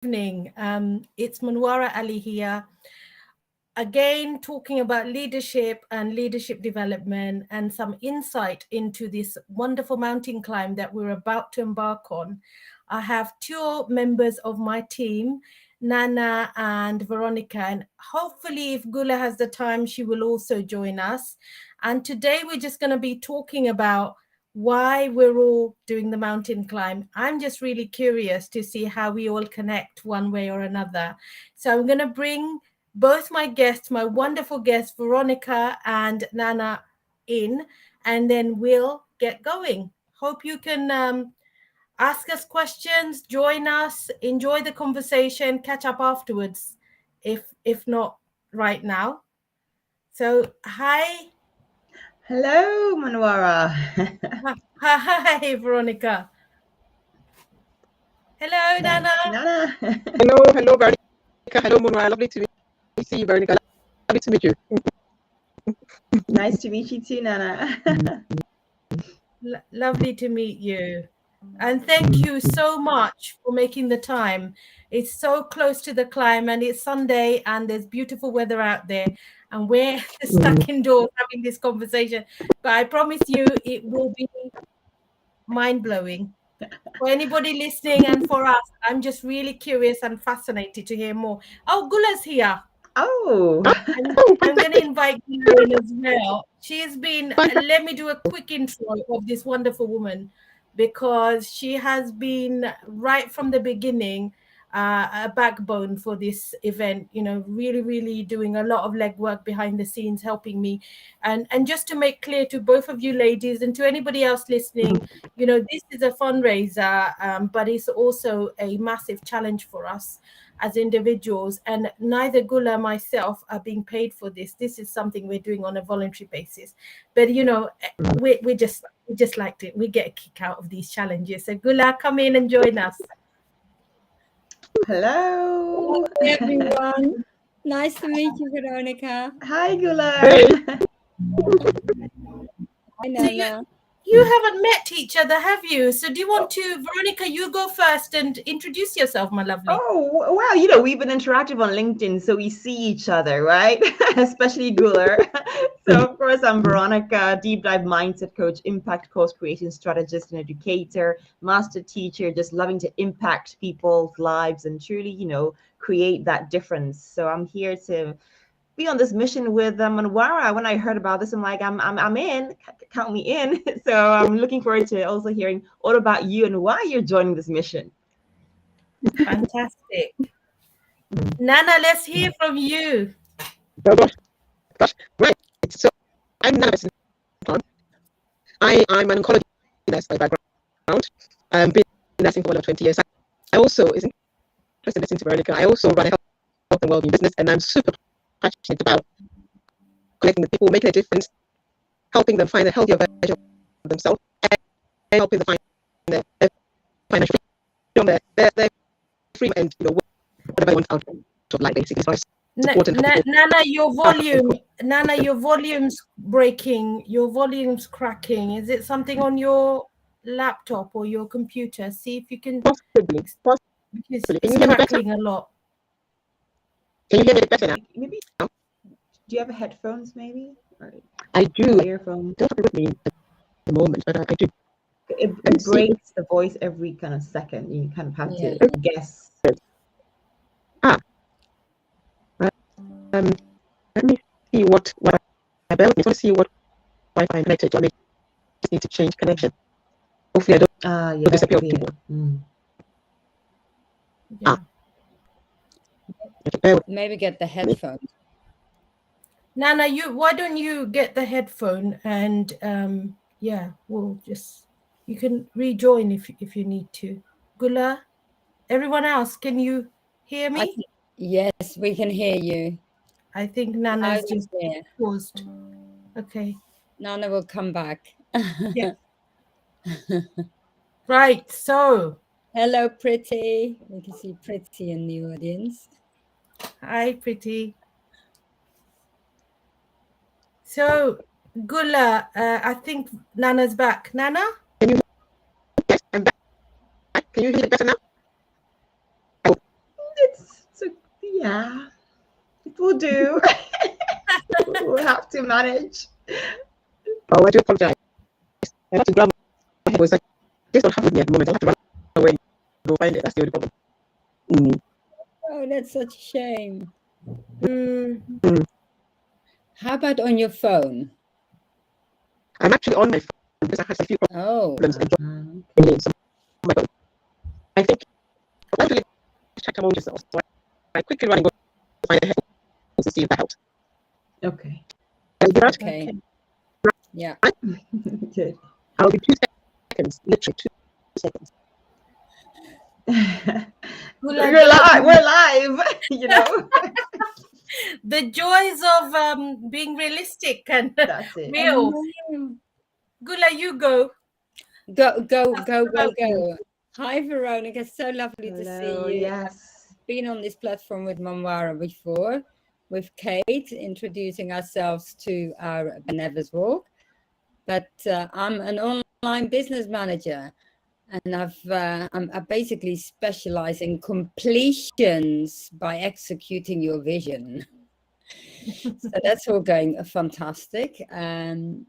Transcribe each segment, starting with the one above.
evening. It's Manwara Ali here. Again, talking about leadership and leadership development and some insight into this wonderful mountain climb that we're about to embark on. I have two members of my team, Nana and Veronica, and hopefully, if Gula has the time, she will also join us. And today, we're just going to be talking about why we're all doing the mountain climb. I'm just really curious to see how we all connect one way or another. So I'm going to bring both my guests, my wonderful guests, Veronica and Nana, in, and then we'll get going. Hope you can ask us questions, join us, enjoy the conversation, catch up afterwards, if not right now. So hi. Hello, Manwara. Hi, Veronica. Hello, Nana. Nana. Hello, Veronica. Hello, Munwa. Lovely to meet you, Veronica. Lovely to meet you. Nice to meet you too, Nana. Lovely to meet you. And thank you so much for making the time. It's so close to the climb and it's Sunday and there's beautiful weather out there. And we're stuck indoors having this conversation. But I promise you it will be mind-blowing. For anybody listening and for us, I'm just really curious and fascinated to hear more. Oh, Gula's here. Oh. I'm going to invite Gula in as well. She's been, let me do a quick intro of this wonderful woman because she has been right from the beginning a backbone for this event, really, really doing a lot of legwork behind the scenes, helping me. And just to make clear to both of you ladies and to anybody else listening, this is a fundraiser, but it's also a massive challenge for us as individuals, and neither Gula or myself are being paid for this. This is something we're doing on a voluntary basis. But we just liked it. We get a kick out of these challenges. So Gula, come in and join us. Hello. Hey everyone. Nice to meet you, Veronica. Hi, Gula. Hi, Nana. You haven't met each other, have you? So do you want to, Veronica, you go first and introduce yourself, my lovely. Oh, wow. We've been interactive on LinkedIn, so we see each other, right? Especially Gula. So, of course, I'm Veronica, deep dive mindset coach, impact course creation strategist and educator, master teacher, just loving to impact people's lives and truly, create that difference. So I'm here to be on this mission with Manwara. When I heard about this, I'm like, I'm in. Count me in. So I'm looking forward to also hearing all about you and why you're joining this mission. Fantastic. Nana, let's hear from you. Oh, gosh. Right. So I'm Nana. I'm an oncology nurse by background. I've been nursing for 20 years. I also, is interested in listening to Veronica, I also run a health and wellbeing business, and I'm super passionate about connecting with people, making a difference, helping them find a healthier version of themselves, and helping them find their financial freedom, their freedom, and whatever they want out of life, basically. So Nana, your volume's breaking. Your volume's cracking. Is it something on your laptop or your computer? See if you can. Possibly. Because it's crackling a lot. Can you hear me better now? Maybe. Do you have headphones, maybe? Or I do. Earphones. Don't have it with me at the moment, but I do. It breaks the voice every kind of second. You kind of have to guess. Let me see what I bear with me. I want to see what Wi-Fi I'm connected to. I may just need to change connection. Hopefully I don't disappear with people. Maybe get the headphone. Nana, why don't you get the headphone and you can rejoin if you need to. Gula, everyone else, can you hear me? Yes, we can hear you. I think Nana's just paused. Okay. Nana will come back. Yeah. Right. So. Hello, Pretty. We can see Pretty in the audience. Hi, Pretty. So, Gula, I think Nana's back. Nana? Yes, I'm back. Can you hear it better now? Yeah, it will do. We'll have to manage. Oh, I do apologize. I have to grab my head. I just don't have it with me at the moment. I'll have to run away and go find it. That's the only problem. Oh, that's such a shame. How about on your phone? I'm actually on my phone because I have a few Oh, problems and games on my phone. I think I'll actually check among yourselves. So I quickly run and go find a headphones to see if that helps. Okay. okay. Yeah. Good. I'll be 2 seconds, literally 2 seconds. We're live, you know. The joys of being realistic and That's it. real. Gula, you go. Go. Hi, Veronica. So lovely to Hello, see you. yes. Been on this platform with Manwara before, with Kate, introducing ourselves to our Ben Nevis walk. But I'm an online business manager, and I basically specialize in completions by executing your vision. So that's all going fantastic, and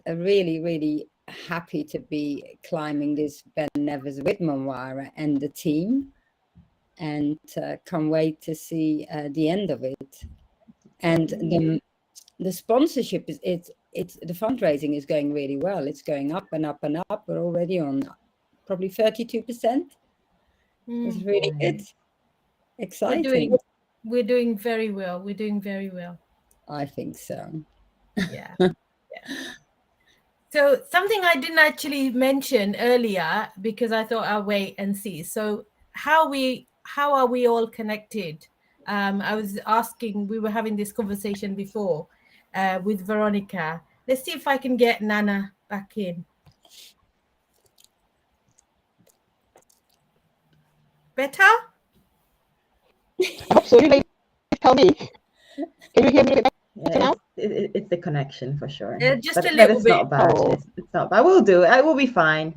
really, really happy to be climbing this Ben Nevis with Manwara and the team, and can't wait to see the end of it. And the sponsorship is it's the fundraising is going really well. It's going up and up and up. We're already on probably 32%. It's really good. Exciting. We're doing very well. We're doing very well. I think so. Yeah. So something I didn't actually mention earlier because I thought I'll wait and see. So how are we all connected? I was asking, we were having this conversation before with Veronica. Let's see if I can get Nana back in. Better? I hope so. You ladies tell me. Can you hear me better now? It's the connection for sure. Just but a little it's bit. not bad. Oh. It's not bad. We'll do it. I will be fine.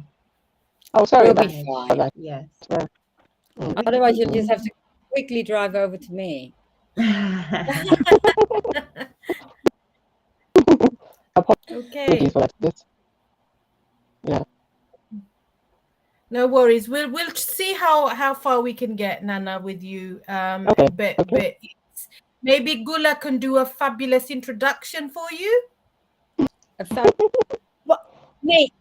Oh, sorry We'll about be that. fine. Yes. Otherwise, you'll just have to quickly drive over to me. Okay. For that. Yeah. No worries. We'll see how far we can get, Nana, with you. Okay. But maybe Gula can do a fabulous introduction for you. What? Me?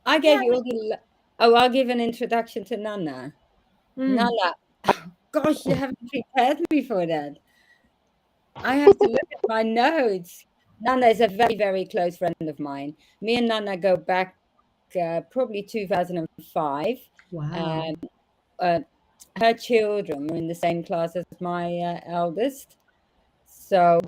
I gave you all the. Oh, I'll give an introduction to Nana. Nana, gosh, you haven't prepared me for that. I have to look at my notes. Nana is a very, very close friend of mine. Me and Nana go back probably 2005. Wow. Her children were in the same class as my eldest. So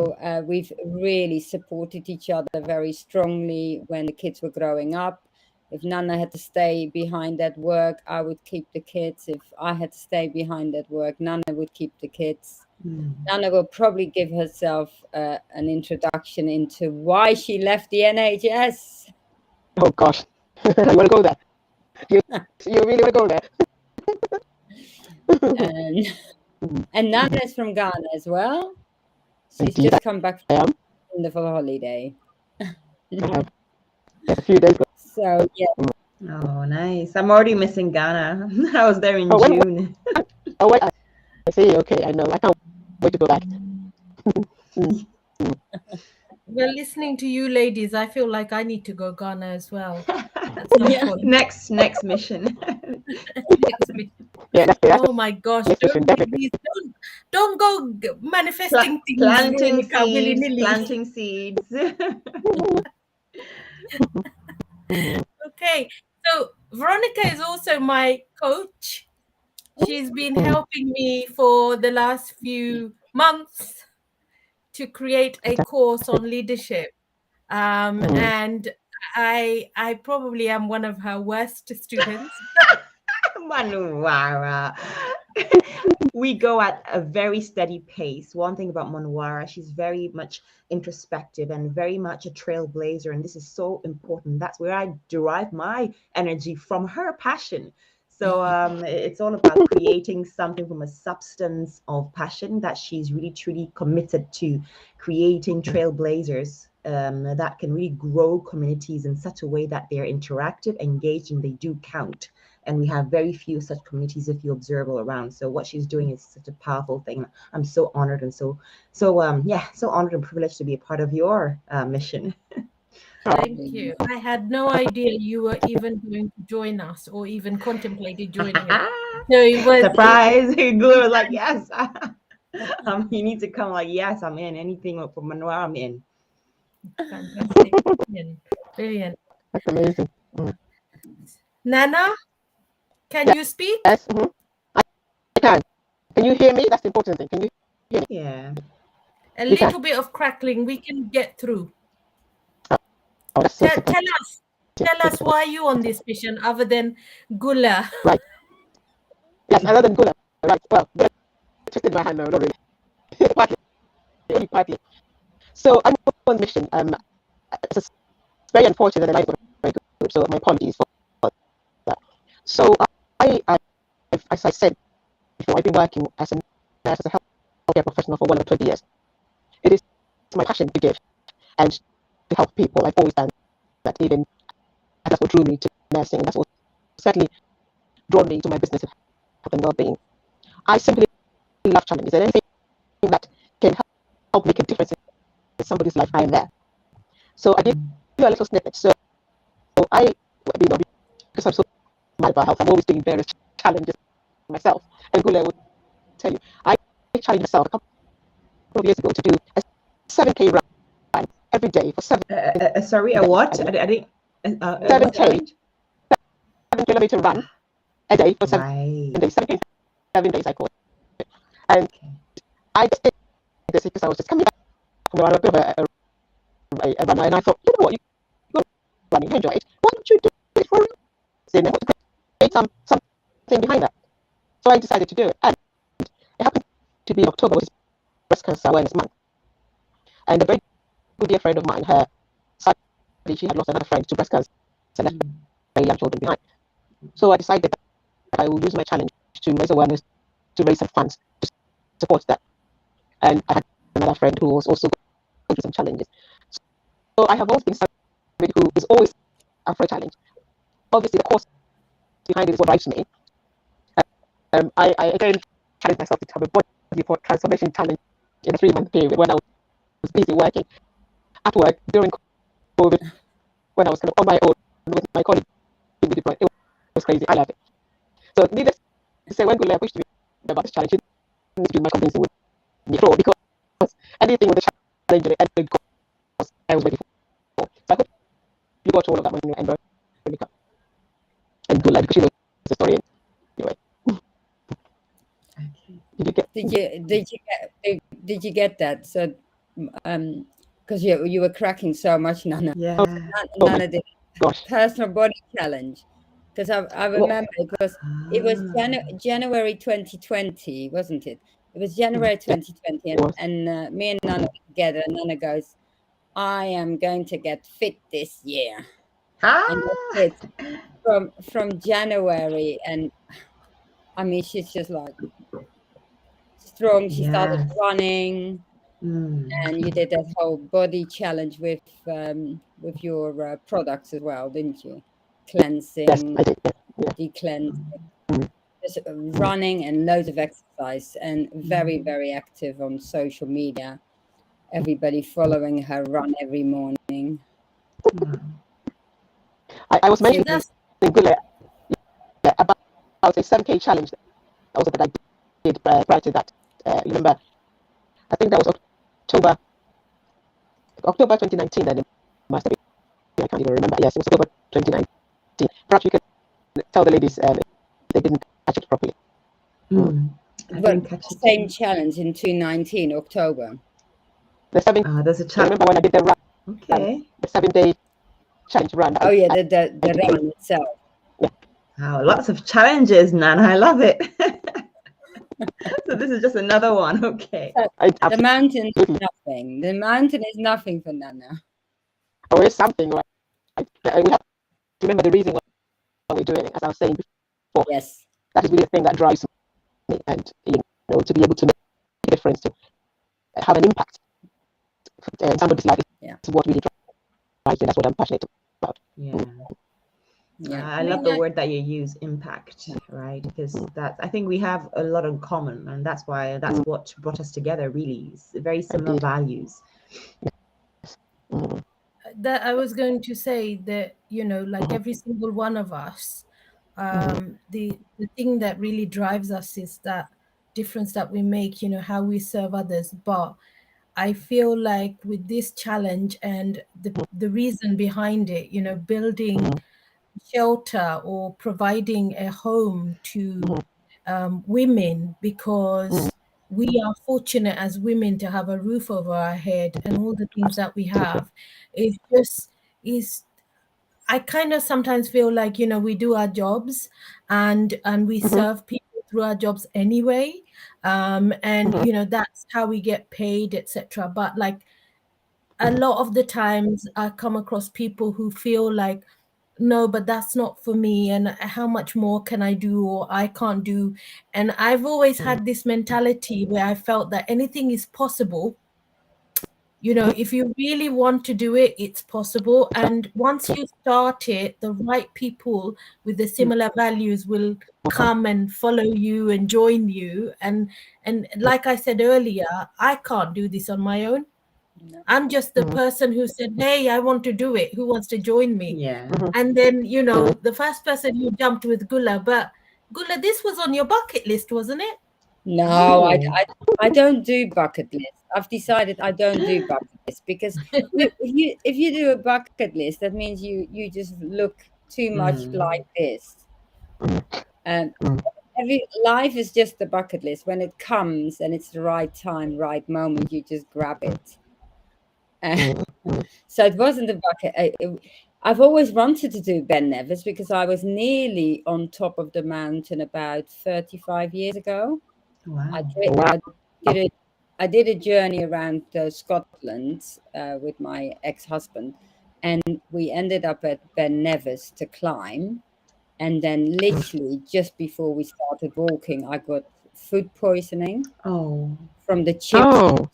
we've really supported each other very strongly when the kids were growing up. If Nana had to stay behind at work, I would keep the kids. If I had to stay behind at work, Nana would keep the kids. Nana will probably give herself an introduction into why she left the NHS. Oh gosh, you want to go there? You really want to go there? And Nana is from Ghana as well. She's Indeed, just come back I am. from a wonderful holiday. I have a few days ago. So yeah. Oh, nice. I'm already missing Ghana. I was there in June. Wait, I see. Okay, I know. I can't wait to go back. Well, listening to you ladies, I feel like I need to go Ghana as well. Next mission. Yeah, that's oh my gosh! Don't go manifesting things. Planting Veronica, seeds. Planting seeds. Okay, so Veronica is also my coach. She's been helping me for the last few months to create a course on leadership. And I probably am one of her worst students. Manwara. We go at a very steady pace. One thing about Manwara, she's very much introspective and very much a trailblazer. And this is so important. That's where I derive my energy from her passion. So it's all about creating something from a substance of passion that she's really truly committed to creating trailblazers that can really grow communities in such a way that they're interactive, engaged, and they do count. And we have very few such communities if you observe all around. So what she's doing is such a powerful thing. I'm so honored and so honored and privileged to be a part of your mission. Thank you. I had no idea you were even going to join us or even contemplated joining us. So it was Surprise. Gula was like, yes. You need to come, like, yes, I'm in. Anything from Manuel, I'm in. Fantastic. Brilliant. That's amazing. Nana, can Yeah. you speak? Yes. I can. Can you hear me? That's the important thing. Can you hear me? Yeah. A You can. little bit of crackling. We can get through. Oh, that's so Tell us why you on this mission other than Gula. Right. Yes, other than Gula. Right. Well, Gula twisted my hand now, not really. Partly. Only partly. So I'm on mission. It's very unfortunate that I got very good. So my apologies for that. So as I said before, I've been working as a nurse, as a healthcare professional for 20 years. It is my passion to give and to help people. I've always done that, even, and that's what drew me to nursing. That's what certainly drawn me to my business of health and well-being. I simply love challenges, and anything that can help make a difference in somebody's life, I am there. So I give you a little snippet. So I, because I'm so mad about health, I'm always doing various challenges myself. And Gula would tell you, I challenged myself a couple of years ago to do a 7K run every day for 7 sorry, a what? I didn't. 7K, 7 kilometer run a day for 7 days. 7 days, I call it. And I just did this because I was just coming back from a bit of a run, and I thought, you know what, you go running, you enjoy it. Why don't you do it for a reason? I want to create something behind that. So I decided to do it. And it happened to be October, which is Breast Cancer Awareness Month. And a very good dear friend of mine, sadly, she had lost another friend to breast cancer and left very young children behind. So I decided that I will use my challenge to raise awareness, to raise some funds to support that. And I had another friend who was also going through some challenges. So I have always been somebody who is always up for a challenge. Obviously, the cause behind it is what drives me. I again challenged myself to have a body transformation challenge in a 3-month period when I was busy working at work during COVID, when I was kind of on my own with my colleagues. It was crazy. I love it. So needless to say, when Gula pushed me about this challenge, it didn't do my convincing with me at all, because anything with a challenge and a cause, I was ready for. So I hope you got all of that when you were in Veronica and Gula, because she knows the story anyway. Did you get that? So because you were cracking so much, Nana. Yeah. Nana did personal body challenge, because I remember it was January 2020, wasn't it? It was January 2020, and me and Nana were together, and Nana goes, I am going to get fit this year. And that's it. From January, and I mean, she's just like strong. She started running, and you did that whole body challenge with your products as well, didn't you? Cleansing, de-cleansing, just running, and loads of exercise, and very, very active on social media. Everybody following her run every morning. I was mentioning about a 7K challenge also that I did prior to that. Remember, I think that was October 2019. Then I can't even remember. Yes, it was October 2019. Perhaps you can tell the ladies if they didn't catch it properly. But same challenge in 2019 October. There's a challenge. I remember when I did the run. Okay. The 7-day challenge run. Oh yeah, the run itself. Yeah. Wow, lots of challenges, Nana. I love it. So this is just another one. Okay. The mountain is nothing. The mountain is nothing for Nana. Oh, it's something. Right? We have to remember the reason why we're doing it. As I was saying Yes. That is really the thing that drives me, and to be able to make a difference, to have an impact in somebody's life is what really drives me. That's what I'm passionate about. Yeah. Yeah. I love the word that you use, impact, right? Because I think we have a lot in common, and that's what brought us together. Really, it's very similar values. That I was going to say that, like every single one of us, the thing that really drives us is that difference that we make, how we serve others. But I feel like with this challenge and the reason behind it, building shelter or providing a home to women, because we are fortunate as women to have a roof over our head and all the things that we have, is I kind of sometimes feel like, we do our jobs and we serve people through our jobs anyway, and that's how we get paid, etc. But like a lot of the times I come across people who feel like, no, but that's not for me, and how much more can I do, or I can't do. And I've always had this mentality where I felt that anything is possible. If you really want to do it, it's possible. And once you start it, the right people with the similar values will come and follow you and join you. And like I said earlier, I can't do this on my own. I'm just the person who said, hey, I want to do it. Who wants to join me? Yeah. And then, the first person who jumped with Gula, but Gula, this was on your bucket list, wasn't it? No, I don't do bucket lists. I've decided I don't do bucket lists because if you do a bucket list, that means you just look too much like this. And every life is just a bucket list. When it comes and it's the right time, right moment, you just grab it. So it wasn't a bucket. I've always wanted to do Ben Nevis because I was nearly on top of the mountain about 35 years ago. Wow. I did a journey around Scotland with my ex-husband, and we ended up at Ben Nevis to climb. And then literally just before we started walking, I got food poisoning from the chips.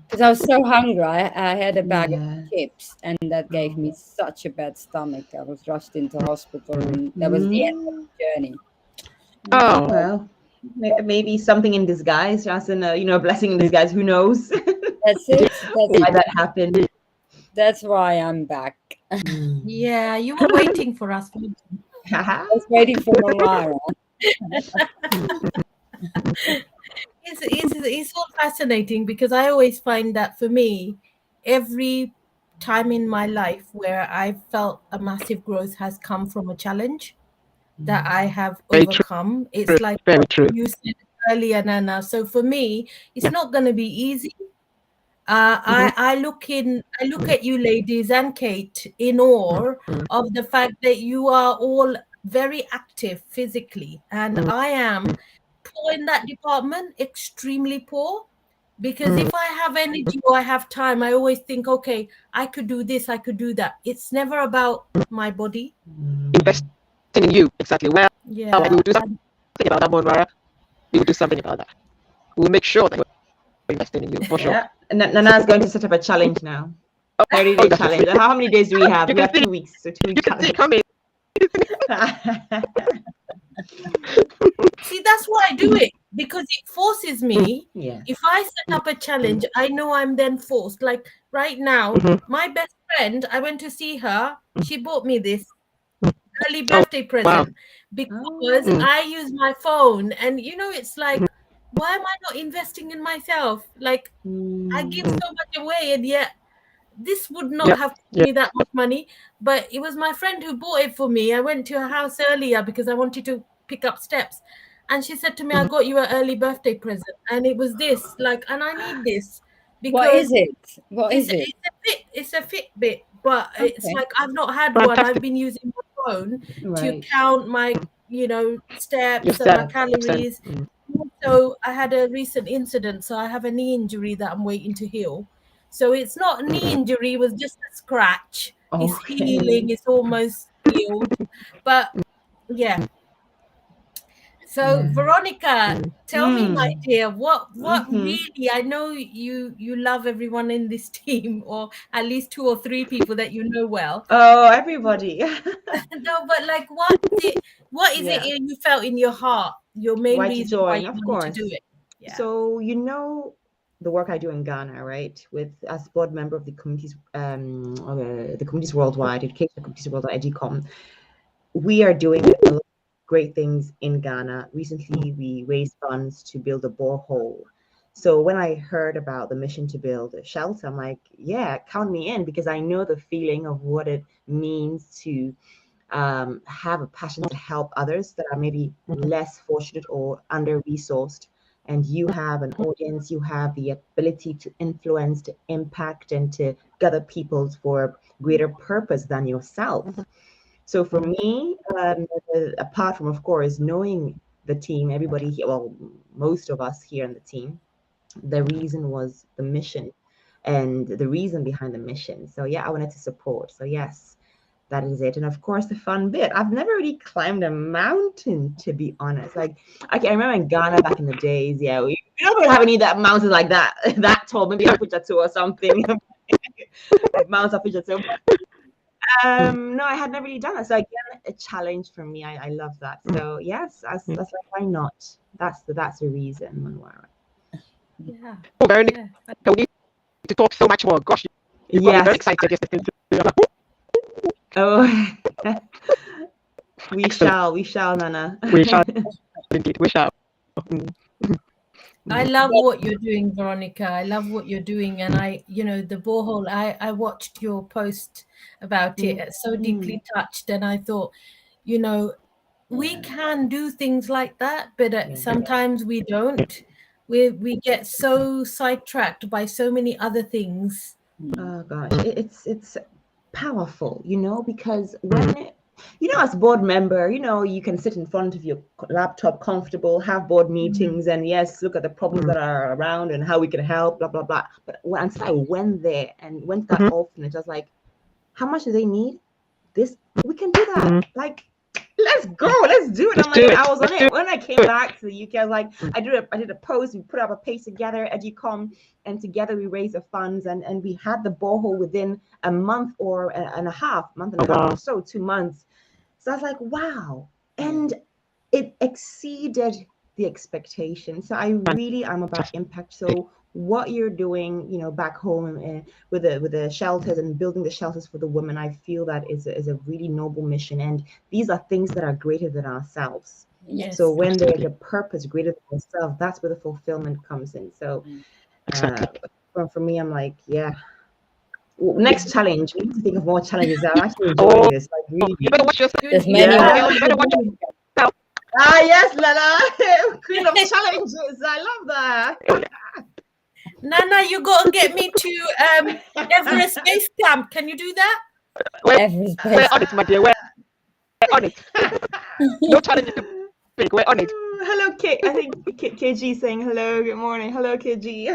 Because I was so hungry. I had a bag of chips, and that gave me such a bad stomach. I was rushed into hospital, and that was the end of the journey. Well, maybe something in disguise, as in a blessing in disguise. Who knows? That's it. Why that happened. That's why I'm back. Yeah, you were waiting for us. I was waiting for Mawara. It's so fascinating because I always find that for me, every time in my life where I felt a massive growth has come from a challenge that I have overcome. It's like what you said earlier, Nana. So for me, it's not going to be easy. I look at you ladies and Kate in awe of the fact that you are all very active physically, and I am poor in that department, extremely poor. Because if I have energy or I have time, I always think, okay, I could do this, I could do that. It's never about my body. Investing in you, exactly. Well, Yeah. we will do something about that, Monwara. We will do something about that. We'll make sure that we're investing in you, for sure. Yeah. And Nana's going to set up a challenge now. 30-day challenge. How many days do we have? We have 2 weeks. So 2 weeks. See, that's why I do it, because it forces me. Yeah. If I set up a challenge, I know I'm then forced. Like right now, my best friend, I went to see her. She bought me this early birthday present because I use my phone, and it's like, why am I not investing in myself? Like I give so much away, and yet this would not have cost me that much money. But it was my friend who bought it for me. I went to her house earlier because I wanted to pick up steps, and she said to me, I got you an early birthday present, and it was this, like, and I need this because what is it? It's a Fitbit, but it's like I've not had one. I've been using my phone to count my steps and my calories. So I had a recent incident, so I have a knee injury that I'm waiting to heal. So it's not a knee injury, it was just a scratch. It's healing, it's almost healed. But Yeah. So Veronica, tell me, my dear, what really, I know you love everyone in this team, or at least 2 or 3 people that you know well. Oh, everybody. No, but like what is Yeah. it you felt in your heart, your main Why to reason why join? you Of wanted to course. do it? Yeah. So the work I do in Ghana, right? With as board member of the communities worldwide, education communities worldwide, EduCom, we are doing a lot of great things in Ghana. Recently, we raised funds to build a borehole. So when I heard about the mission to build a shelter, I'm like, yeah, count me in, because I know the feeling of what it means to have a passion to help others that are maybe less fortunate or under-resourced. And you have an audience, you have the ability to influence, to impact, and to gather people for a greater purpose than yourself. So for me, apart from, of course, knowing the team, everybody here, well, most of us here in the team, the reason was the mission and the reason behind the mission. So yeah, I wanted to support. So yes, that is it. And of course, the fun bit. I've never really climbed a mountain, to be honest. Like, I remember in Ghana back in the days, yeah, we don't really have any of that mountains like that, that tall, maybe Apuchatu or something. Mount Apuchatu. No, I had never really done that. So again, a challenge for me. I love that. So yes, that's like, why not? That's the reason, Manwara. Yeah. Oh, Veronica, Yeah. we need to talk so much more. Gosh, you got me very excited just listening to you. Oh, we Excellent. shall, Nana. We shall indeed. We shall. I love what you're doing, Veronica. I love what you're doing. And the borehole, I watched your post about it, so deeply touched. And I thought, we can do things like that, but sometimes we don't. We get so sidetracked by so many other things. Oh gosh, it's powerful, because when as board member, you can sit in front of your laptop comfortable, have board meetings, and yes, look at the problems that are around and how we can help, blah blah blah. But once I went there and went to that orphanage, I was like, how much do they need? This, we can do that. Like, let's go, let's do it. I'm like, I was on it when I came back to the UK. I was like, I did a post, we put up a page together, EduCom, and together we raised the funds, and we had the borehole within a month or and a half, month and a half or so, 2 months. So I was like, wow, and it exceeded the expectation. So I really am about impact. So what you're doing, back home with the shelters and building the shelters for the women, I feel that is a really noble mission. And these are things that are greater than ourselves. Yes. So when there's a purpose greater than ourselves, that's where the fulfillment comes in. So for me, I'm like, yeah. Next challenge. We need to think of more challenges. I'm actually enjoying this. Like, really. You better watch yourself. There's many You better watch yourself. Ah, yes, Lala. Queen of challenges. I love that. Nana, you got to get me to Everest Base Camp. Can you do that? We're on it, my dear. We're on it. No challenge to pick. We're on it. Hello, K. I think KG saying hello. Good morning. Hello, KG.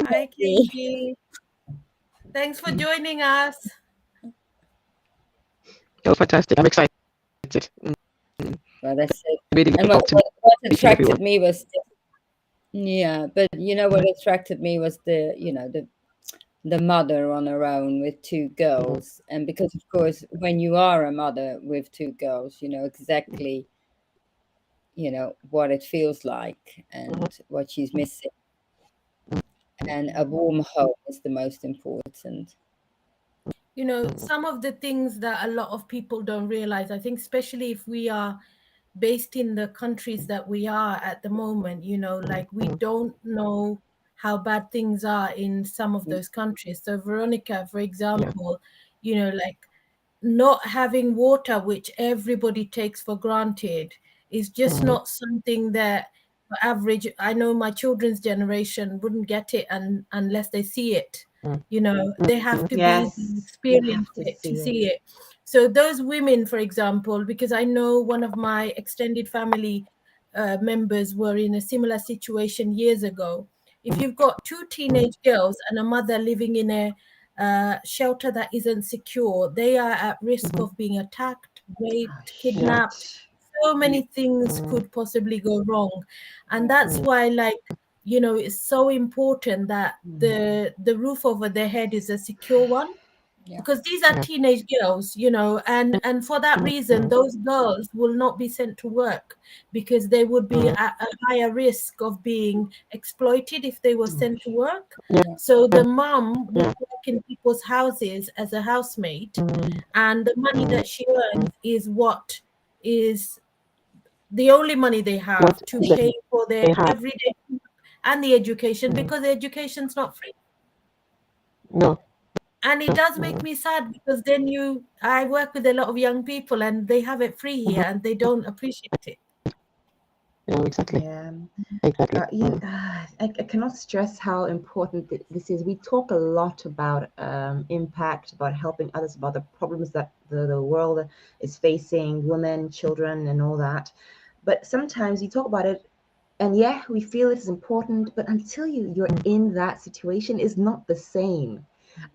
Hi, KG. Thanks for joining us. Oh, fantastic. I'm excited. Well, that's it. Really And looking forward to what meeting attracted everyone. me was, but what attracted me was the mother on her own with 2 girls. And because, of course, when you are a mother with 2 girls, you know exactly, what it feels like and what she's missing. And a warm home is the most important. Some of the things that a lot of people don't realize, I think, especially if we are based in the countries that we are at the moment, like we don't know how bad things are in some of those countries. So Veronica, for example, like not having water, which everybody takes for granted, is just not something that average, I know my children's generation wouldn't get it unless they see it. They have to experience it to see it. So those women, for example, because I know one of my extended family members were in a similar situation years ago. If you've got 2 teenage girls and a mother living in shelter that isn't secure, they are at risk of being attacked, raped, kidnapped. So many things could possibly go wrong. And that's why, like, you know, it's so important that the roof over their head is a secure one. Yeah. Because these are teenage girls, you know, and for that reason, those girls will not be sent to work because they would be at a higher risk of being exploited if they were sent to work. So the mom would work in people's houses as a housemaid, and the money that she earns is what is the only money they have to pay for their everyday food and the education, because the education's not free. No. And it does make me sad, because then I work with a lot of young people and they have it free here and they don't appreciate it. No, exactly. Yeah. Exactly. I cannot stress how important this is. We talk a lot about impact, about helping others, about the problems that the world is facing, women, children, and all that. But sometimes you talk about it, and yeah, we feel it is important, but until you're in that situation, it's not the same.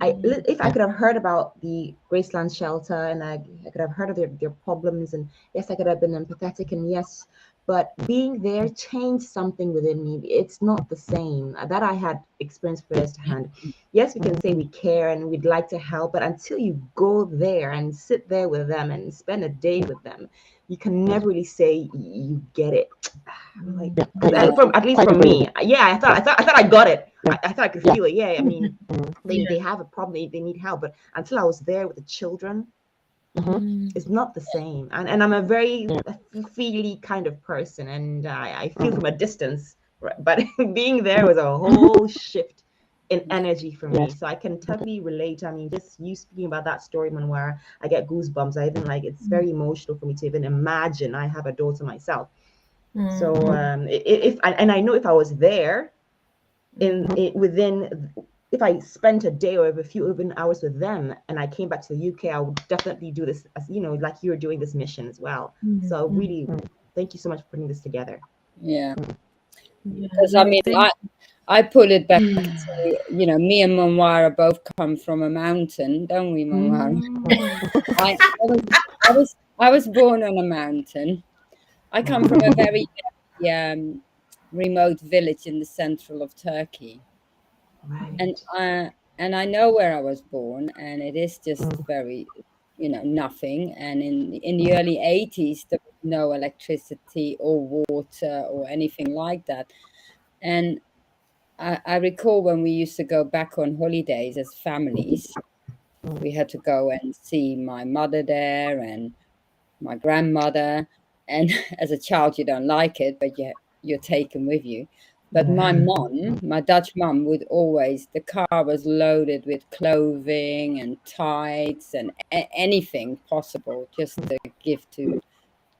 If I could have heard about the Graceland shelter, and I could have heard of their problems, and yes, I could have been empathetic, and yes, but being there changed something within me. It's not the same. That I had experienced firsthand. Yes, we can say we care and we'd like to help, but until you go there and sit there with them and spend a day with them, you can never really say you get it. Like, at least from me, I thought I got it. I thought I could feel it. Yeah, I mean, they have a problem. They need help, but until I was there with the children, it's not the same. And I'm a very feely kind of person, and I feel from a distance. Right? But being there was a whole shift in energy for me. So I can totally relate. I mean, just you speaking about that story, Manwara, I get goosebumps. I even it's very emotional for me to even imagine. I have a daughter myself. So if I know if I was there if I spent a day or a few even hours with them and I came back to the UK, I would definitely do this, as you know, like you're doing this mission as well. So really, thank you so much for putting this together. Yeah. Because I mean, I pull it back to, you know, me and Manwara both come from a mountain, don't we, Manwara? I was born on a mountain. I come from a very remote village in the central of Turkey. Right. And I know where I was born, and it is just very, you know, nothing. And in the early 80s, there was no electricity or water or anything like that. And I recall when we used to go back on holidays as families, we had to go and see my mother there and my grandmother. And as a child, you don't like it, but you're taken with you. But my mom, my Dutch mom, would always, the car was loaded with clothing and tights and anything possible just to give to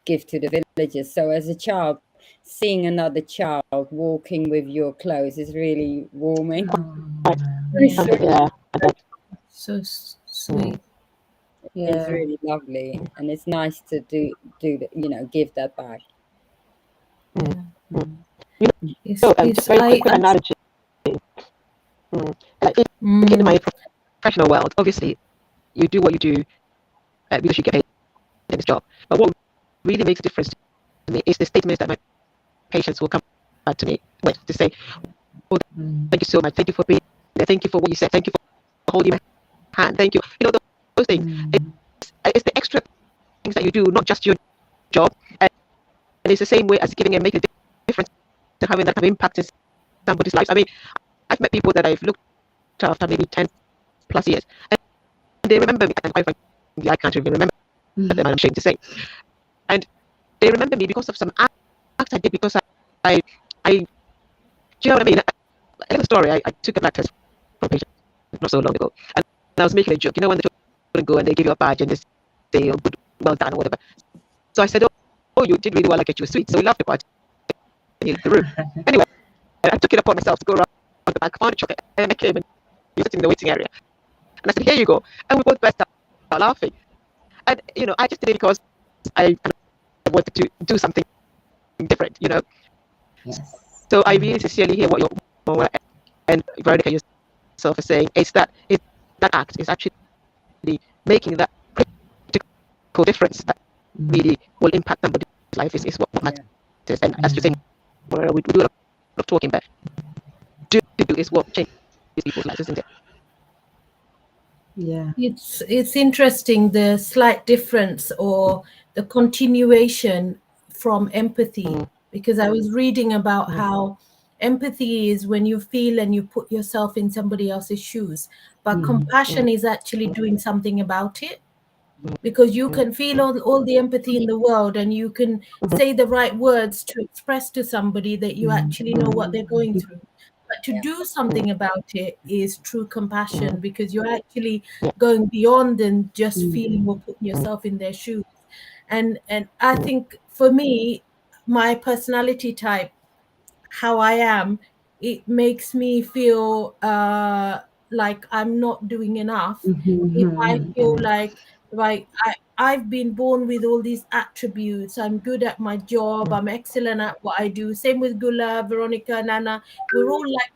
the villagers. So as a child, seeing another child walking with your clothes is really warming. So sweet. It's really lovely, and it's nice to do the, you know, give that back. Just very quick analogy. In my professional world, obviously, you do what you do because you get paid in this job. But what really makes a difference to me is the statements that my patients will come back to me with to say, "Oh, thank you so much. Thank you for being there. Thank you for what you said. Thank you for holding my hand. Thank you." You know, those things. It's the extra things that you do, not just your job. And it's the same way as giving and making a difference to having that kind of impact in somebody's life. I mean, I've met people that I've looked after maybe 10 plus years, and they remember me, and I can't even remember them, I'm ashamed to say. And they remember me because of some act I did, because I do you know what I mean? A little story, I took a black test for a patient not so long ago, and I was making a joke, you know, when the children go and they give you a badge and they say, "Oh, good, well done," or whatever. So I said, oh, you did really well, I get you a sweet. So we laughed about it in the room. Anyway, I took it upon myself to go around the back, found a chocolate, and I came and we sitting in the waiting area. And I said, "Here you go." And we both burst out laughing. And, you know, I just did it because I wanted to do something different, you know. Yes. So I really sincerely hear what you're and Veronica yourself is saying. It's that act is actually making that critical difference that really will impact somebody's life is what matters. And as you say, we do a lot of talking, but do is what changes people's lives, isn't it? Yeah. It's interesting, the slight difference or the continuation from empathy, because I was reading about how empathy is when you feel and you put yourself in somebody else's shoes, but compassion is actually doing something about it, because you can feel all the empathy in the world and you can say the right words to express to somebody that you actually know what they're going through. But to do something about it is true compassion, because you're actually going beyond than just feeling or putting yourself in their shoes. And I think for me, my personality type, how I am, it makes me feel like I'm not doing enough. If I feel like, right, I've been born with all these attributes. I'm good at my job. I'm excellent at what I do. Same with Gula, Veronica, Nana. We're all like,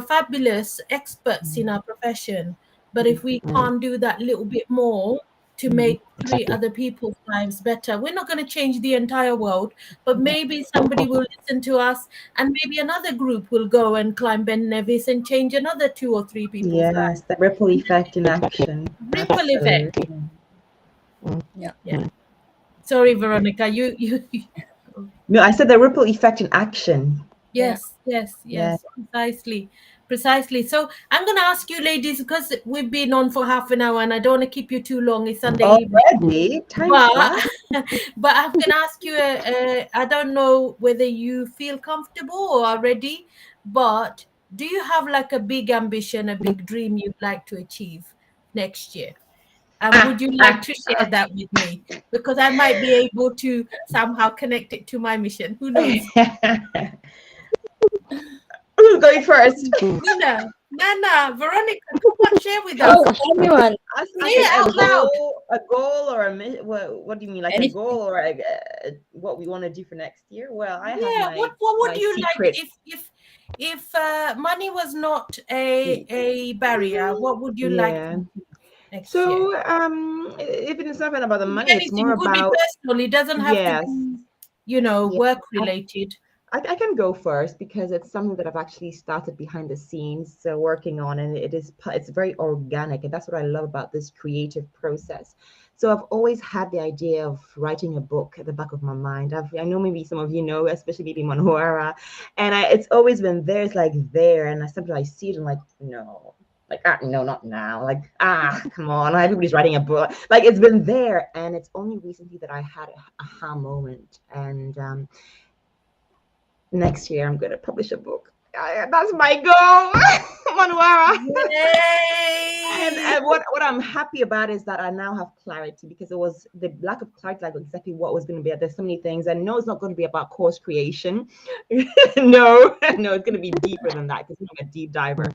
fabulous experts in our profession. But if we can't do that little bit more to make three Exactly. other people's lives better, we're not going to change the entire world, but maybe somebody will listen to us, and maybe another group will go and climb Ben Nevis and change another 2 or 3 people's lives. Yes, the ripple effect in Exactly. action. Ripple effect. Absolutely. Yeah. Sorry, Veronica. You. No, I said the ripple effect in action. Yes. Yeah. Precisely. So I'm going to ask you, ladies, because we've been on for half an hour, and I don't want to keep you too long. It's Sunday evening. Already? Time But flies. but I'm going to ask you, I don't know whether you feel comfortable or are ready, but do you have like a big ambition, a big dream you'd like to achieve next year? And would you like to share that with me? Because I might be able to somehow connect it to my mission. Who knows? Who's going first? Nana, Veronica, come on, share with us. Oh, anyone. I Say it out loud. A goal or a mission. What do you mean, like Anything. a goal or what we want to do for next year? Well, I have Yeah, my what would my you secret. like if money was not a barrier? What would you like Yeah. to do next year? So if it is nothing about the money, it's Anything more could be about personal. It doesn't have to yes. be, Yeah. work related. I can go first because it's something that I've actually started behind the scenes working on, and it's very organic, and that's what I love about this creative process. So I've always had the idea of writing a book at the back of my mind. I know maybe some of you know, especially maybe Manuara, and it's always been there. It's like there, and sometimes I see it and like no. Like, no, not now. Like, come on. Everybody's writing a book. Like, it's been there. And it's only recently that I had a aha moment. And next year, I'm going to publish a book. That's my goal, Manuara. Yay! And what I'm happy about is that I now have clarity, because it was the lack of clarity, like exactly what was going to be. There's so many things, and no, it's not going to be about course creation. no, it's going to be deeper than that, because I'm a deep diver.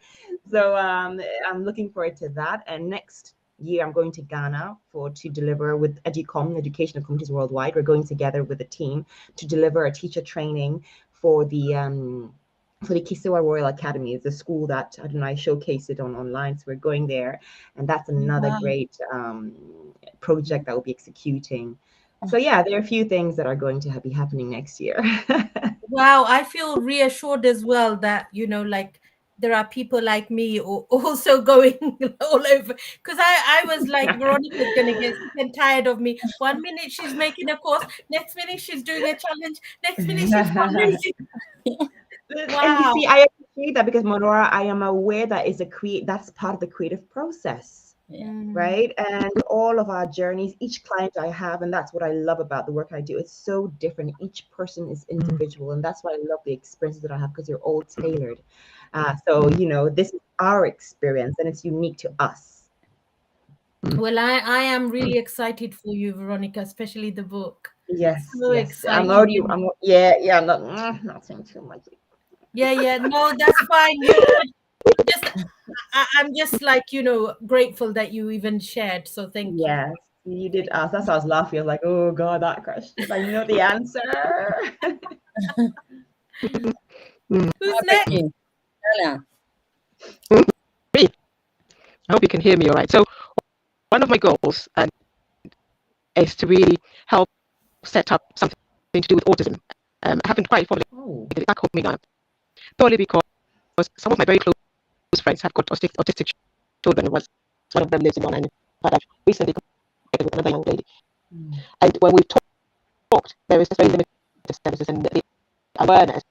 So I'm looking forward to that. And next year, I'm going to Ghana to deliver with Educom, Educational Communities Worldwide. We're going together with a team to deliver a teacher training for the Kisewa Royal Academy. It's a school that I showcase it online. So we're going there, and that's another great project that we'll be executing. So yeah, there are a few things that are going to be happening next year. Wow, I feel reassured as well that like there are people like me also going all over, because I was like, Veronica's gonna get sick and tired of me. 1 minute she's making a course, next minute she's doing a challenge, next minute she's fundraising. Wow. And you see, I appreciate that, because Monora, I am aware that that's part of the creative process. Right. And all of our journeys, each client I have, and that's what I love about the work I do, it's so different. Each person is individual, and that's why I love the experiences that I have, because they're all tailored. So this is our experience, and it's unique to us. Well, I am really excited for you, Veronica, especially the book. Yes, so yes. excited. I'm not saying too much. Yeah, no, that's fine. I'm just like, grateful that you even shared. So thank you. Yes, you did ask. That's why I was laughing. I was like, oh God, that question. I know the answer. Who's next? Anna. I hope you can hear me all right. So one of my goals is to really help set up something to do with autism. I haven't quite formulated it back home now, purely because some of my very close friends have got autistic children. One of them lives in Ireland, but I've recently connected with another young lady. And when we've talked, there is just very limited services and the awareness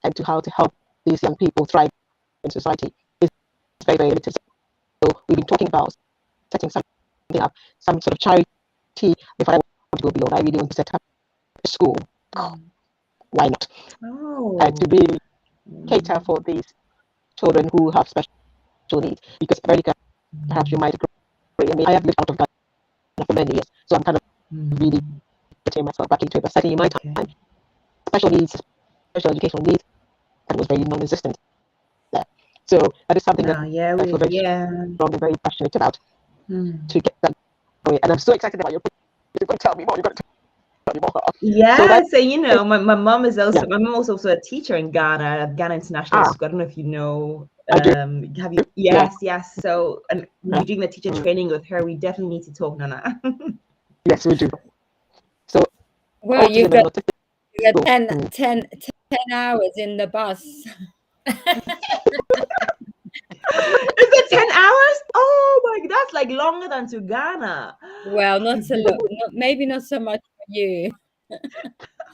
and to how to help these young people thrive in society is very, very limited. So we've been talking about setting something up, some sort of charity. If I want to go beyond, I really want to set up a school. Why not? To really cater for these children who have special needs. Because Veronica, perhaps you might agree. I mean, I have lived out of Ghana for many years, so I'm kind of really putting myself back into it. But certainly in my time, special needs, special educational needs, that was very non-existent there. So that is something that I feel very strong and very passionate about to get that going. And I'm so excited about your book. You're going to tell me more. You're going to tell me more. Yeah, so you know, my mom is also my mom was also a teacher in Ghana at Ghana International School. I don't know if you know. I do. Have you? Yes. So, and when you're doing the teacher training with her, we definitely need to talk, Nana. Yes, we do. So, well, you got 10 hours in the bus. Is it 10 hours? Oh my, that's like longer than to Ghana. Well, not so long, maybe not so much for you.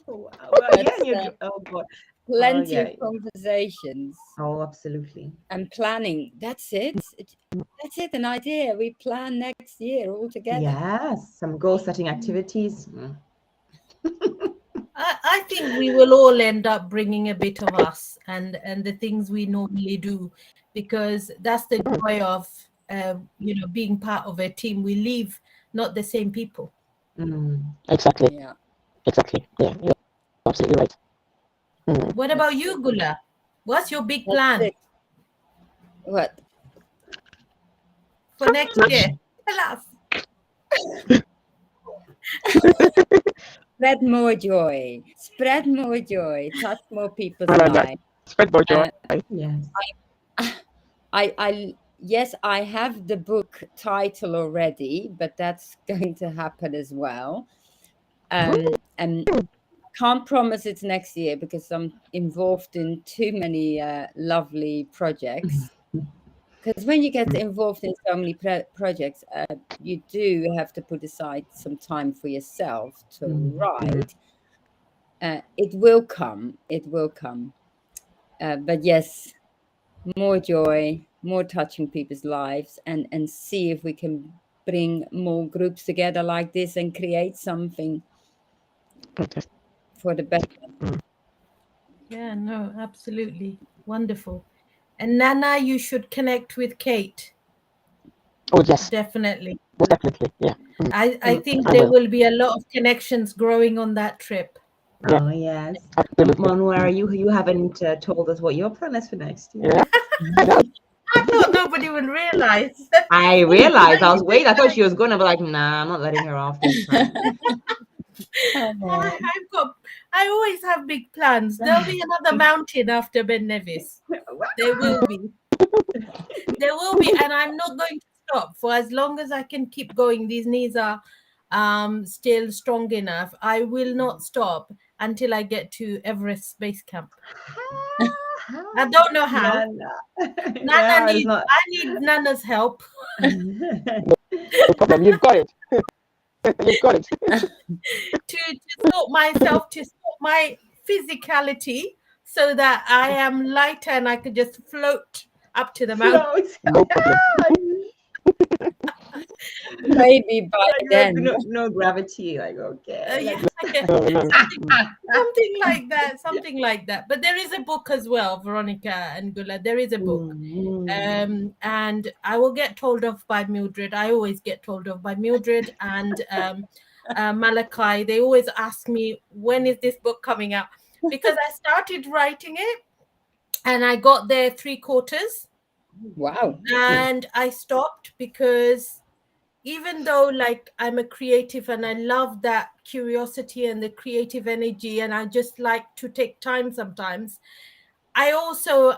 Well, But, oh God. Plenty of conversations. Oh, absolutely. And planning. That's it. That's it. An idea. We plan next year all together. Yes, some goal-setting activities. I think we will all end up bringing a bit of us and the things we normally do, because that's the joy of being part of a team. We leave not the same people. Exactly. Yeah. Exactly. Yeah, you're absolutely right. What about you, Gula? What's your big plan? What? For next year? Tell us. Spread more joy. Spread more joy. Touch more people's lives. Spread more joy. Yes. Yes, I have the book title already, but that's going to happen as well. And can't promise it's next year because I'm involved in too many lovely projects. Because when you get involved in so many projects, you do have to put aside some time for yourself to write. It will come. It will come. But yes, more joy, more touching people's lives, and see if we can bring more groups together like this and create something for the better. Yeah, no, absolutely. Wonderful. And Nana, you should connect with Kate. Oh, yes. Definitely. Definitely, yeah. I think there will be a lot of connections growing on that trip. Oh, yes. Monwara, you haven't told us what your plan is for next year. Yeah. I thought nobody would realize. I realized. I was waiting. I thought she was going to be like, nah, I'm not letting her off this time. I always have big plans. There'll be another mountain after Ben Nevis. There will be. There will be, and I'm not going to stop for as long as I can keep going. These knees are still strong enough. I will not stop until I get to Everest Base Camp. I don't know how. Nana needs, I need Nana's help. No problem. You've got it. You've got it. to sort myself, to sort my physicality so that I am lighter and I could just float up to the mountain. No problem. Maybe by then. No gravity, like, okay. Something like that. But there is a book as well, Veronica and Gula. There is a book. And I will get told of by Mildred. I always get told of by Mildred and Malachi. They always ask me, when is this book coming out? Because I started writing it and I got there 3/4. Wow. And I stopped because even though I'm a creative and I love that curiosity and the creative energy and I just like to take time sometimes, I also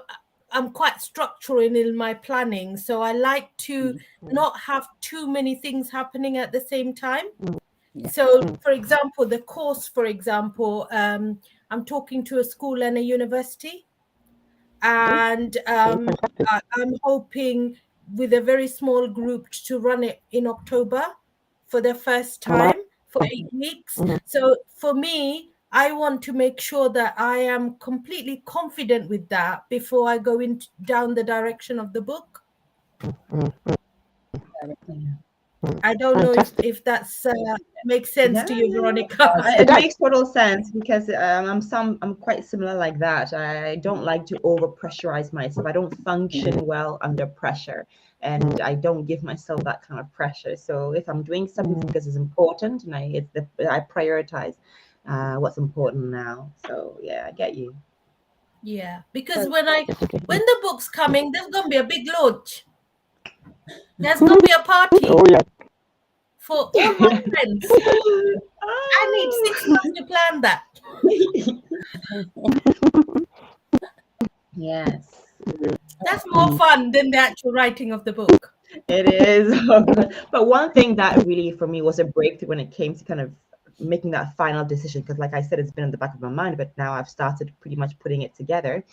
I'm quite structural in my planning, so I like to not have too many things happening at the same time. Yeah. So, for example, the course, for example, I'm talking to a school and a university, and I'm hoping with a very small group to run it in October for the first time for 8 weeks. So for me, I want to make sure that I am completely confident with that before I go down the direction of the book. I don't know if that's makes sense to you, Veronica. It makes total sense because I'm quite similar like that. I don't like to over pressurize myself. I don't function well under pressure, and I don't give myself that kind of pressure. So if I'm doing something because it's important, and I prioritize what's important now. So yeah, I get you. Yeah, because when the book's coming, there's gonna be a big launch. There's gonna be a party Oh yeah. for all my friends. I need 6 months to plan that. Yes, That's more fun than the actual writing of the book. it is. But one thing that really for me was a breakthrough when it came to kind of making that final decision, because like I said, it's been in the back of my mind, but now I've started pretty much putting it together,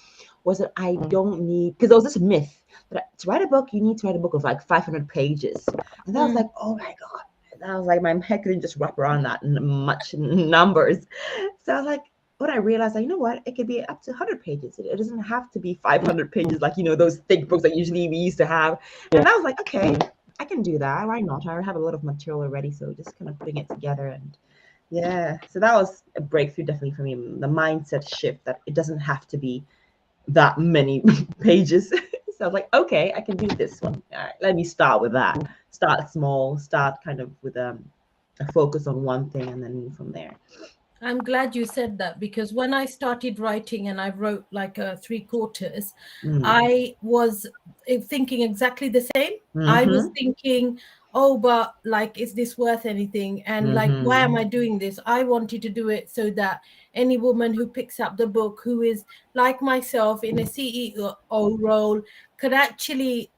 was that I don't need, because there was this myth that to write a book, you need to write a book of like 500 pages. And I was like, oh my God. And I was like, my head couldn't just wrap around that much numbers. So I was like, what I realized, you know what, it could be up to 100 pages. It doesn't have to be 500 pages like, those thick books that usually we used to have. And I was like, okay, I can do that. Why not? I have a lot of material already. So just kind of putting it together. And yeah, so that was a breakthrough definitely for me. The mindset shift that it doesn't have to be that many pages. So I was like, okay, I can do this one. All right, let me start with that. Start small, start kind of with a focus on one thing and then move from there. I'm glad you said that, because when I started writing and I wrote like 3/4, I was thinking exactly the same. I was thinking, oh, but like, is this worth anything? And like, why am I doing this? I wanted to do it so that any woman who picks up the book, who is like myself in a CEO role, could actually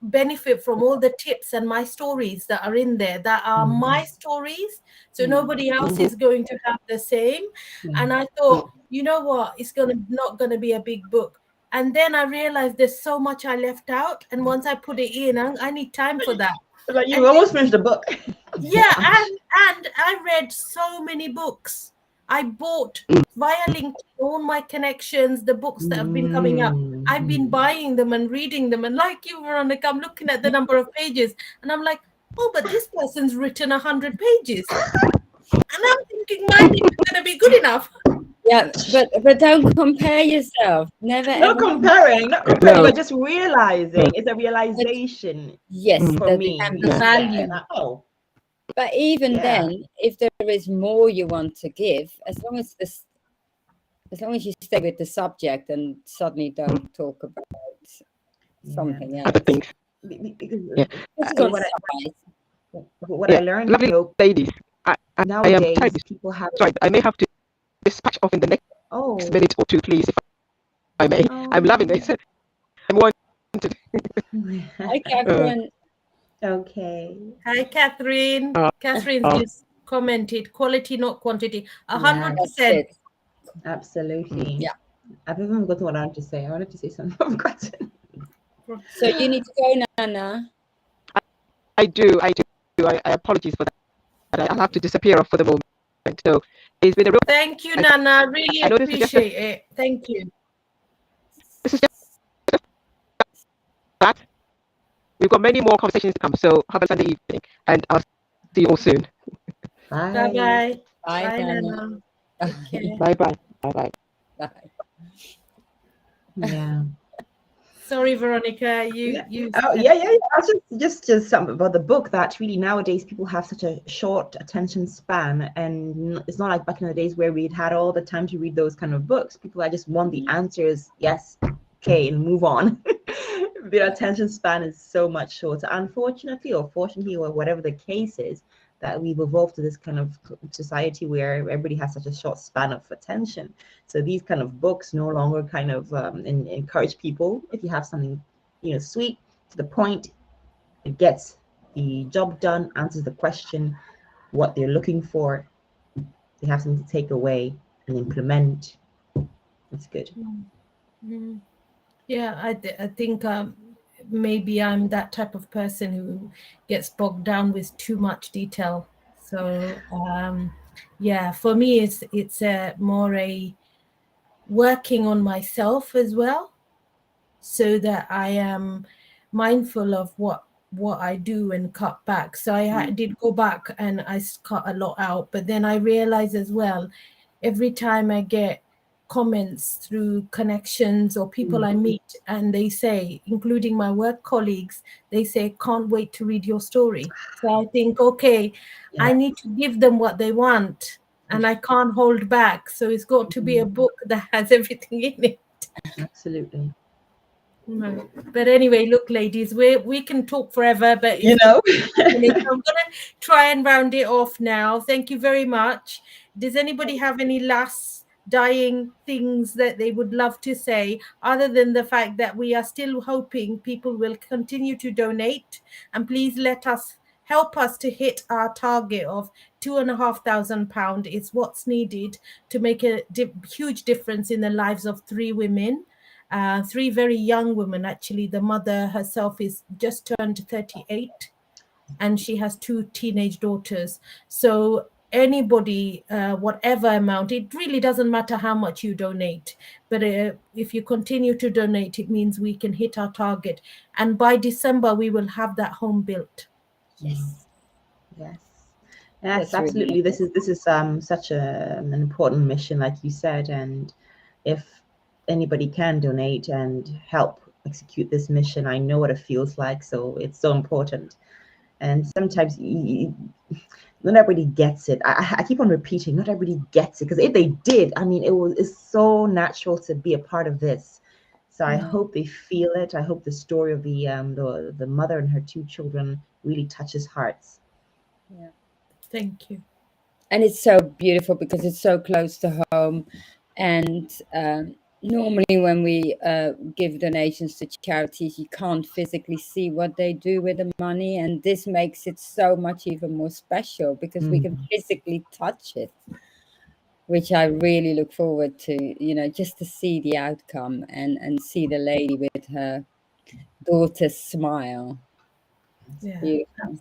benefit from all the tips and my stories that are in there, that are my stories, so nobody else is going to have the same. And I thought, you know what, it's not gonna be a big book. And then I realized there's so much I left out, and once I put it in, I need time for that. Like you almost finished the book. Yeah, and I read so many books. I bought via LinkedIn, all my connections, the books that have been coming up. I've been buying them and reading them. And like you, Veronica, I'm looking at the number of pages and I'm like, oh, but this person's written 100 pages. And I'm thinking mine isn't going to be good enough. Yeah, but don't compare yourself. Never Not ever comparing, but just realizing. It's a realization. Yes, for that me. can be The value. Oh. But even Yeah. then, if there is more you want to give, as long as you stay with the subject and suddenly don't talk about something else. Other things. Yeah. What I learned, lovely ladies. I am nowadays tired. people have. Right, I may have to dispatch off in the next minute or two, please, if I may. I'm loving it. I'm wanted. Hi, Catherine. Okay. Hi, Catherine. Catherine just commented, quality, not quantity. 100%. Absolutely. Yeah. I've even forgotten what I wanted to say. I wanted to say something. I've forgotten. So you need to go, Nana. I do. I apologize for that. I'll have to disappear off for the moment. So it's been a real. Thank you, Nana. Really appreciate it. Thank you. This is just that. We've got many more conversations to come. So have a Sunday evening, and I'll see you all soon. Bye. Bye-bye. Bye, Bye, Nana. Nana. Okay. Bye-bye. Bye-bye. Bye. Yeah. Sorry, Veronica. You. Oh yeah. I was just something about the book, that really nowadays people have such a short attention span, and it's not like back in the days where we'd had all the time to read those kind of books. People just want the answers, yes, okay, and move on. Their attention span is so much shorter, unfortunately, or fortunately, or whatever the case is. that we've evolved to this kind of society where everybody has such a short span of attention. So these kind of books no longer kind of encourage people. If you have something, sweet, to the point, it gets the job done, answers the question, what they're looking for. They have something to take away and implement. It's good. Mm. Yeah, I think maybe I'm that type of person who gets bogged down with too much detail. So yeah, for me, it's more a working on myself as well, so that I am mindful of what I do and cut back. So I did go back and I cut a lot out, but then I realize as well, every time I get comments through connections or people I meet, and they say, including my work colleagues, they say, can't wait to read your story. So I think, okay, I need to give them what they want, and I can't hold back. So it's got to be a book that has everything in it. Absolutely. No. But anyway, look, ladies, we can talk forever, but You know, I'm going to try and round it off now. Thank you very much. Does anybody have any last dying things that they would love to say, other than the fact that we are still hoping people will continue to donate? And please help us to hit our target of £2,500 is what's needed to make a huge difference in the lives of 3 women. 3 very young women, actually. The mother herself is just turned 38, and she has 2 teenage daughters. So anybody, whatever amount, it really doesn't matter how much you donate, but if you continue to donate, it means we can hit our target, and by December we will have that home built. Yes. Yes, That's absolutely. really This is such an important mission, like you said, and if anybody can donate and help execute this mission, I know what it feels like. So it's so important. And sometimes not everybody gets it. I keep on repeating, not everybody gets it, because if they did, I mean, it's so natural to be a part of this. So I hope they feel it. I hope the story of the mother and her 2 children really touches hearts. Yeah. Thank you. And it's so beautiful because it's so close to home. And normally when we give donations to charities, you can't physically see what they do with the money, and this makes it so much even more special because we can physically touch it, which I really look forward to, just to see the outcome and see the lady with her daughter's smile. Yeah, Beautiful.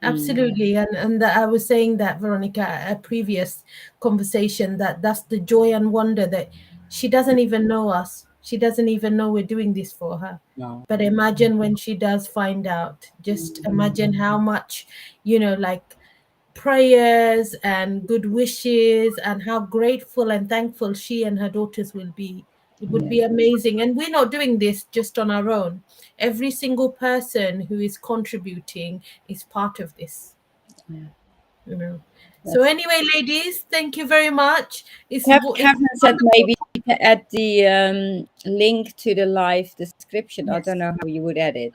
absolutely. And I was saying that, Veronica, a previous conversation, that's the joy and wonder that she doesn't even know us. She doesn't even know we're doing this for her. No. But imagine when she does find out. Just imagine how much, like prayers and good wishes, and how grateful and thankful she and her daughters will be. It would be amazing. And we're not doing this just on our own. Every single person who is contributing is part of this. So anyway, ladies, thank you very much. Kevin said maybe you can add the link to the live description. I don't know how you would add it.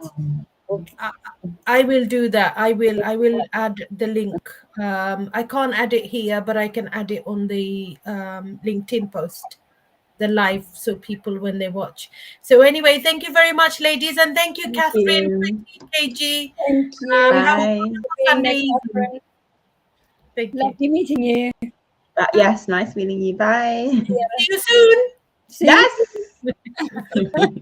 I will do that. I will add the link. I can't add it here, but I can add it on the LinkedIn post, the live, so people when they watch. So anyway, thank you very much, ladies, and thank you, Catherine. Thank you, KG. Thank you. Have a Bye. wonderful Sunday evening. Thank you. Lovely meeting you. Yes, nice meeting you. Bye. See you soon. See you. Yes.